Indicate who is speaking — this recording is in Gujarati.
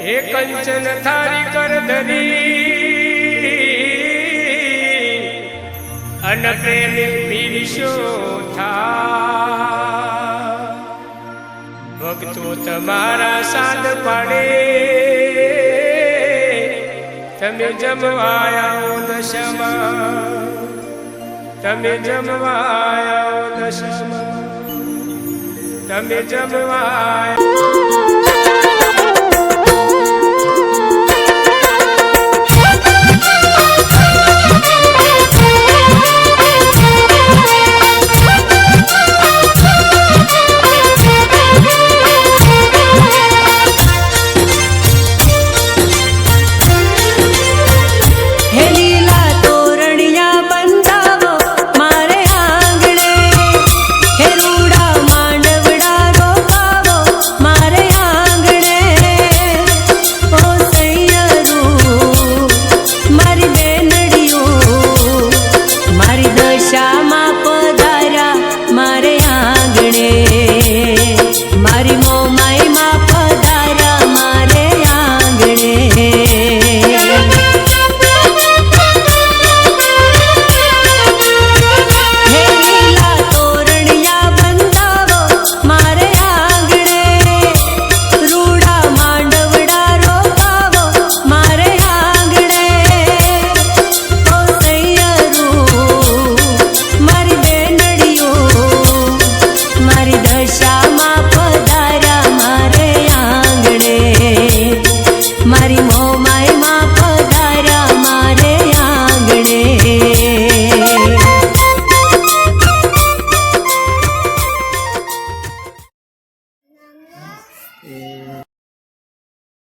Speaker 1: હે કંચન થારી કર ધરી અન પ્રેમે પીરસો થા ભક્તો તમારા સાદ પાડે તમે જમવાયા દશમાં તમે જમવાયા દશમાં તમે જમવાયા